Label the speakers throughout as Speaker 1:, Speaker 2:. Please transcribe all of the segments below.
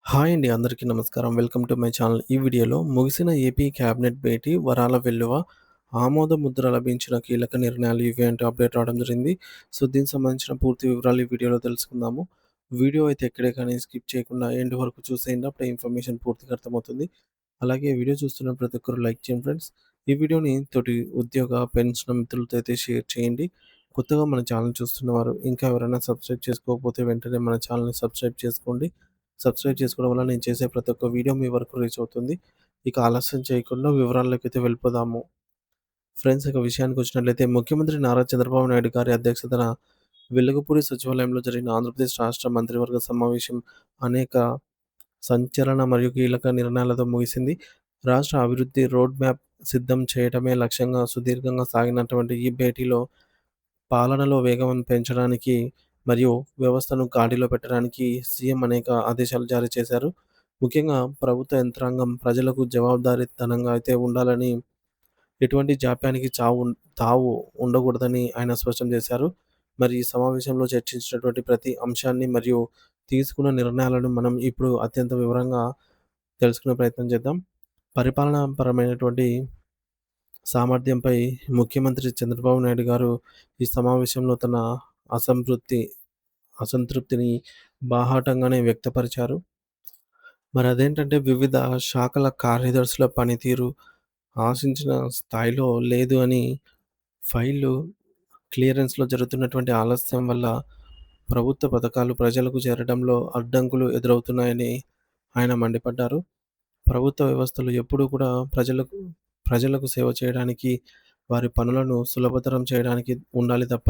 Speaker 1: Hi అండి. అందరికీ నమస్కారం. Welcome to my channel. ఈ వీడియోలో ముగిసిన ఏపీ క్యాబినెట్ భేటీ వరాల వెల్లువ, ఆమోద ముద్ర లభించిన కీలక నిర్ణయాలు ఇవి అంటూ అప్డేట్ రావడం జరిగింది. సో, దీనికి సంబంధించిన పూర్తి వివరాలు ఈ వీడియోలో తెలుసుకుందాము. వీడియో అయితే ఎక్కడే కానీ స్కిప్ చేయకుండా ఎండ్ వరకు చూసేయండి. అప్పుడే ఇన్ఫర్మేషన్ పూర్తిగా అర్థమవుతుంది. అలాగే వీడియో చూస్తున్న ప్రతి ఒక్కరు లైక్ చేయండి ఫ్రెండ్స్. ఈ వీడియోని తోటి ఉద్యోగ, పెన్షన్ మిత్రులతో అయితే షేర్ చేయండి. కొత్తగా మన ఛానల్ చూస్తున్నవారు ఇంకా ఎవరైనా సబ్స్క్రైబ్ చేసుకోకపోతే వెంటనే మన ఛానల్‌ని సబ్స్క్రైబ్ చేసుకోండి. సబ్స్క్రైబ్ చేసుకోవడం వల్ల నేను చేసే ప్రతి ఒక్క వీడియో మీ వరకు రీచ్ అవుతుంది. ఇక ఆలస్యం చేయకుండా వివరాల్లోకైతే వెళ్ళిపోదాము. ఫ్రెండ్స్, ఇక విషయానికొచ్చినట్లయితే ముఖ్యమంత్రి నారా చంద్రబాబు నాయుడు గారి అధ్యక్షతన వెలుగుపూడి సచివాలయంలో జరిగిన ఆంధ్రప్రదేశ్ రాష్ట్ర మంత్రివర్గ సమావేశం అనేక సంచలన మరియు కీలక నిర్ణయాలతో ముగిసింది. రాష్ట్ర అభివృద్ధి రోడ్ మ్యాప్ సిద్ధం చేయడమే లక్ష్యంగా సుదీర్ఘంగా సాగినటువంటి ఈ భేటీలో పాలనలో వేగం పెంచడానికి మరియు వ్యవస్థను గాడిలో పెట్టడానికి సీఎం అనేక ఆదేశాలు జారీ చేశారు. ముఖ్యంగా ప్రభుత్వ యంత్రాంగం ప్రజలకు జవాబుదారీతనంగా అయితే ఉండాలని, ఎటువంటి జాప్యానికి తావు ఉండకూడదని ఆయన స్పష్టం చేశారు. మరి ఈ సమావేశంలో చర్చించినటువంటి ప్రతి అంశాన్ని మరియు తీసుకున్న నిర్ణయాలను మనం ఇప్పుడు అత్యంత వివరంగా తెలుసుకునే ప్రయత్నం చేద్దాం. పరిపాలనాపరమైనటువంటి సామర్థ్యంపై ముఖ్యమంత్రి చంద్రబాబు నాయుడు గారు ఈ సమావేశంలో తన అసంతృప్తి అసంతృప్తిని బాహాటంగానే వ్యక్తపరిచారు. మరి అదేంటంటే వివిధ శాఖల కార్యదర్శుల పనితీరు ఆశించిన స్థాయిలో లేదు అని, ఫైళ్లు క్లియరెన్స్‌లో జరుగుతున్నటువంటి ఆలస్యం వల్ల ప్రభుత్వ పథకాలు ప్రజలకు చేరడంలో అడ్డంకులు ఎదురవుతున్నాయని ఆయన మండిపడ్డారు. ప్రభుత్వ వ్యవస్థలు ఎప్పుడూ కూడా ప్రజలకు సేవ చేయడానికి, వారి పనులను సులభతరం చేయడానికి ఉండాలి తప్ప,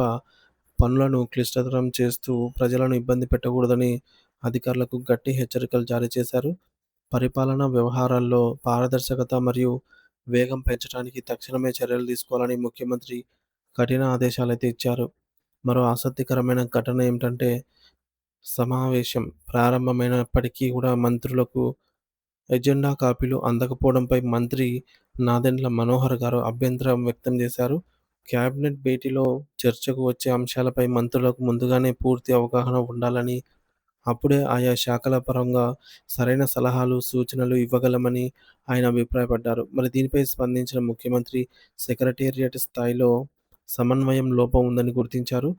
Speaker 1: పనులను క్లిష్టతరం చేస్తూ ప్రజలను ఇబ్బంది పెట్టకూడదని అధికారులకు గట్టి హెచ్చరికలు జారీ చేశారు. పరిపాలనా వ్యవహారాల్లో పారదర్శకత మరియు వేగం పెంచడానికి తక్షణమే చర్యలు తీసుకోవాలని ముఖ్యమంత్రి కఠిన ఆదేశాలైతే ఇచ్చారు. మరో ఆసక్తికరమైన ఘటన ఏమిటంటే, సమావేశం ప్రారంభమైనప్పటికీ కూడా మంత్రులకు ఎజెండా కాపీలు అందకపోవడంపై మంత్రి నాదెండ్ల మనోహర్ గారు అభ్యంతరం వ్యక్తం చేశారు. కేబినెట్ భేటీలో చర్చకు వచ్చే అంశాలపై మంత్రులకు ముందుగానే పూర్తి అవగాహన ఉండాలని, అప్పుడే ఆయా శాఖల పరంగా సరైన సలహాలు, సూచనలు ఇవ్వగలమని ఆయన అభిప్రాయపడ్డారు. మరి దీనిపై స్పందించిన ముఖ్యమంత్రి సెక్రటేరియట్ స్థాయిలో సమన్వయం లోపం ఉందని గుర్తించారు.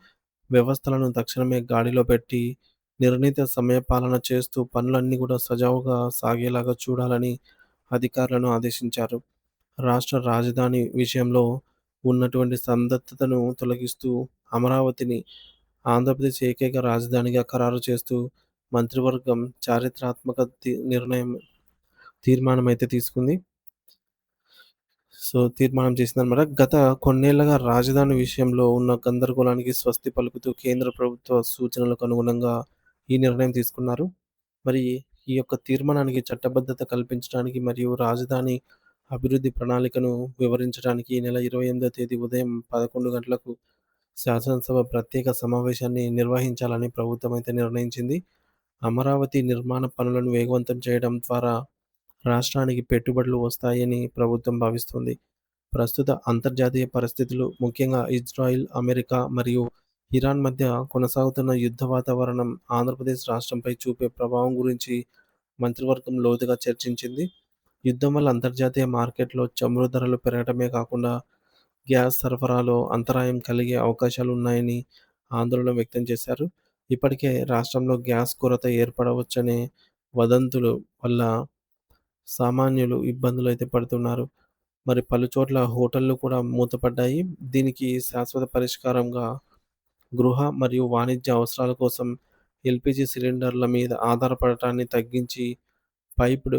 Speaker 1: వ్యవస్థలను తక్షణమే గాడిలో పెట్టి నిర్ణీత సమయపాలన చేస్తూ పనులన్నీ కూడా సజావుగా సాగేలాగా చూడాలని అధికారులను ఆదేశించారు. రాష్ట్ర రాజధాని విషయంలో ఉన్నటువంటి సందిగ్ధతను తొలగిస్తూ అమరావతిని ఆంధ్రప్రదేశ్ ఏకైక రాజధానిగా ఖరారు చేస్తూ మంత్రివర్గం చారిత్రాత్మక తీర్మానమైతే తీసుకుంది. తీర్మానం చేసిందనమాట. గత కొన్నేళ్లుగా రాజధాని విషయంలో ఉన్న గందరగోళానికి స్వస్తి పలుకుతూ కేంద్ర ప్రభుత్వ సూచనలకు అనుగుణంగా ఈ నిర్ణయం తీసుకున్నారు. మరి ఈ యొక్క తీర్మానానికి చట్టబద్ధత కల్పించడానికి మరియు రాజధాని అభివృద్ధి ప్రణాళికను వివరించడానికి ఈ నెల 28వ తేదీ ఉదయం 11 గంటలకు శాసనసభ ప్రత్యేక సమావేశాన్ని నిర్వహించాలని ప్రభుత్వం అయితే నిర్ణయించింది. అమరావతి నిర్మాణ పనులను వేగవంతం చేయడం ద్వారా రాష్ట్రానికి పెట్టుబడులు వస్తాయని ప్రభుత్వం భావిస్తోంది. ప్రస్తుత అంతర్జాతీయ పరిస్థితులు, ముఖ్యంగా ఇజ్రాయిల్, అమెరికా మరియు ఇరాన్ మధ్య కొనసాగుతున్న యుద్ధ వాతావరణం ఆంధ్రప్రదేశ్ రాష్ట్రంపై చూపే ప్రభావం గురించి మంత్రివర్గం లోతుగా చర్చించింది. యుద్ధం వల్ల అంతర్జాతీయ మార్కెట్‌లో చమురు ధరలు పెరగడమే కాకుండా గ్యాస్ సరఫరాలో అంతరాయం కలిగే అవకాశాలున్నాయని ఆందోళన వ్యక్తం చేశారు. ఇప్పటికే రాష్ట్రంలో గ్యాస్ కొరత ఏర్పడవచ్చనే వదంతులు వల్ల సామాన్యులు ఇబ్బందులైతే పడుతున్నారు. మరి పలుచోట్ల హోటళ్లు కూడా మూతపడ్డాయి. దీనికి శాశ్వత పరిష్కారంగా గృహ మరియు వాణిజ్య అవసరాల కోసం ఎల్‌పీజీ సిలిండర్ల మీద ఆధారపడటాన్ని తగ్గించి పైప్డ్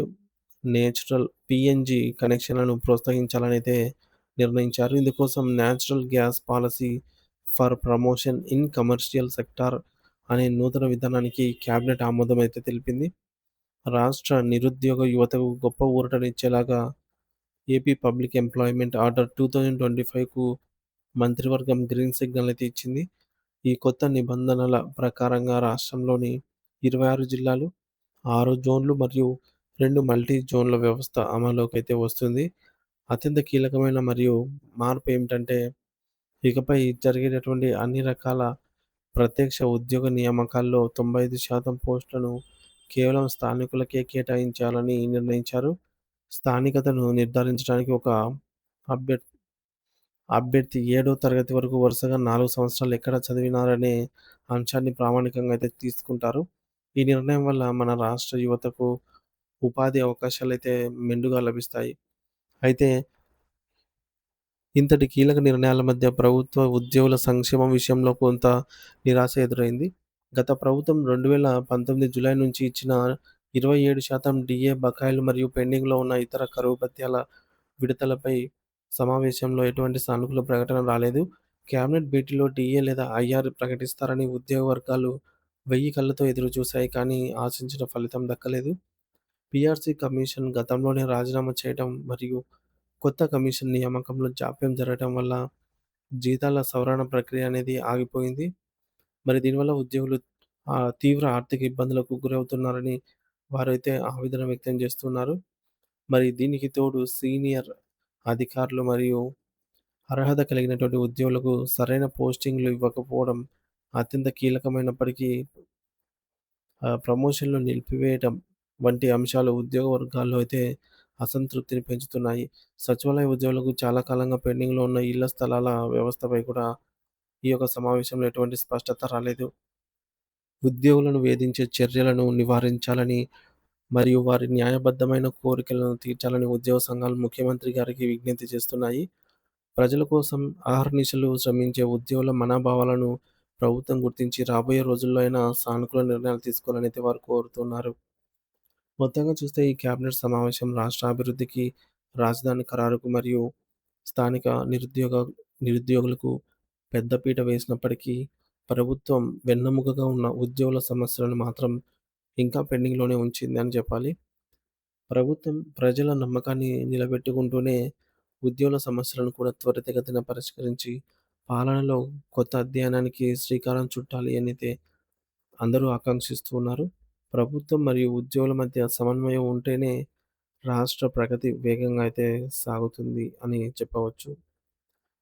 Speaker 1: నేచురల్ పీఎన్‌జీ కనెక్షన్లను ప్రోత్సహించాలనైతే నిర్ణయించారు. ఇందుకోసం natural gas policy for promotion in commercial sector అనే నూతన విధానానికి కేబినెట్ ఆమోదం అయితే తెలిపింది. రాష్ట్ర నిరుద్యోగ యువతకు గొప్ప ఊరటనిచ్చేలాగా ఏపీ పబ్లిక్ ఎంప్లాయ్‌మెంట్ ఆర్డర్ 2025కు మంత్రివర్గం గ్రీన్ సిగ్నల్ అయితే ఇచ్చింది. ఈ కొత్త నిబంధనల ప్రకారంగా రాష్ట్రంలోని 26 జిల్లాలు, 6 జోన్లు మరియు 2 మల్టీ జోన్ల వ్యవస్థ అమల్లోకైతే వస్తుంది. అత్యంత కీలకమైన మరియు మార్పు ఏమిటంటే, ఇకపై జరిగేటటువంటి అన్ని రకాల ప్రత్యక్ష ఉద్యోగ నియామకాల్లో 95% పోస్టులను కేవలం స్థానికులకే కేటాయించాలని నిర్ణయించారు. స్థానికతను నిర్ధారించడానికి ఒక అభ్యర్ అభ్యర్థి ఏడో తరగతి వరకు వరుసగా 4 సంవత్సరాలు ఎక్కడ చదివినారనే అంశాన్ని ప్రామాణికంగా అయితే తీసుకుంటారు. ఈ నిర్ణయం వల్ల మన రాష్ట్ర యువతకు ఉపాధి అవకాశాలైతే మెండుగా లభిస్తాయి. అయితే ఇంతటి కీలక నిర్ణయాల మధ్య ప్రభుత్వ ఉద్యోగుల సంక్షేమం విషయంలో కొంత నిరాశ ఎదురైంది. గత ప్రభుత్వం 2019 జులై నుంచి ఇచ్చిన 27% డీఏ బకాయిలు మరియు పెండింగ్‌లో ఉన్న ఇతర కరువు భత్యాల విడతలపై సమావేశంలో ఎటువంటి సానుకూల ప్రకటన రాలేదు. కేబినెట్ భేటీలో డీఏ లేదా ఐఆర్ ప్రకటిస్తారని ఉద్యోగ వర్గాలు వెయ్యి కళ్ళతో ఎదురుచూశాయి. కానీ ఆశించిన ఫలితం దక్కలేదు. పీఆర్సీ కమిషన్ గతంలోనే రాజీనామా చేయడం మరియు కొత్త కమిషన్ నియామకంలో జాప్యం జరగటం వల్ల జీతాల సవరణ ప్రక్రియ అనేది ఆగిపోయింది. మరి దీనివల్ల ఉద్యోగులు తీవ్ర ఆర్థిక ఇబ్బందులకు గురవుతున్నారని వారైతే ఆవేదన వ్యక్తం చేస్తున్నారు. మరి దీనికి తోడు సీనియర్ అధికారులు మరియు అర్హత కలిగినటువంటి ఉద్యోగులకు సరైన పోస్టింగ్‌లు ఇవ్వకపోవడం అత్యంత కీలకమైనప్పటికీ ప్రమోషన్‌లు నిలిపివేయటం వంటి అంశాలు ఉద్యోగ వర్గాల్లో అయితే అసంతృప్తిని పెంచుతున్నాయి. సచివాలయ ఉద్యోగులకు చాలా కాలంగా పెండింగ్‌లో ఉన్న ఇళ్ల స్థలాల వ్యవస్థపై కూడా ఈ యొక్క సమావేశంలో ఎటువంటి స్పష్టత రాలేదు. ఉద్యోగులను వేధించే చర్యలను నివారించాలని మరియు వారి న్యాయబద్ధమైన కోరికలను తీర్చాలని ఉద్యోగ సంఘాలు ముఖ్యమంత్రి గారికి విజ్ఞప్తి చేస్తున్నాయి. ప్రజల కోసం అహర్నిశలు శ్రమించే ఉద్యోగుల మనోభావాలను ప్రభుత్వం గుర్తించి రాబోయే రోజుల్లో అయినా సానుకూల నిర్ణయాలు తీసుకోవాలని అయితే వారు కోరుతున్నారు. మొత్తంగా చూస్తే ఈ కేబినెట్ సమావేశం రాష్ట్ర అభివృద్ధికి, రాజధాని ఖరారుకు మరియు స్థానిక నిరుద్యోగులకు పెద్దపీట వేసినప్పటికీ, ప్రభుత్వం వెన్నెముకగా ఉన్న ఉద్యోగుల సమస్యలను మాత్రం ఇంకా పెండింగ్‌లోనే ఉంచింది అని చెప్పాలి. ప్రభుత్వం ప్రజల నమ్మకాన్ని నిలబెట్టుకుంటూనే ఉద్యోగుల సమస్యలను కూడా త్వరితగతిన పరిష్కరించి, పాలనలో కొత్త అధ్యాయానికి శ్రీకారం చుట్టాలి అనైతే అందరూ ఆకాంక్షిస్తూ ఉన్నారు. ప్రభుత్వం మరియు ఉద్యోగుల మధ్య సమన్వయం ఉంటేనే రాష్ట్ర ప్రగతి వేగంగా అయితే సాగుతుంది అని చెప్పవచ్చు.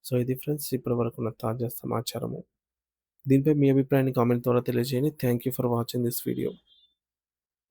Speaker 1: సో, ఇది ఫ్రెండ్స్ ఇప్పటివరకు ఉన్న తాజా సమాచారము. దీనిపై మీ అభిప్రాయాన్ని కామెంట్ ద్వారా తెలియజేయండి. Thank you for watching this video.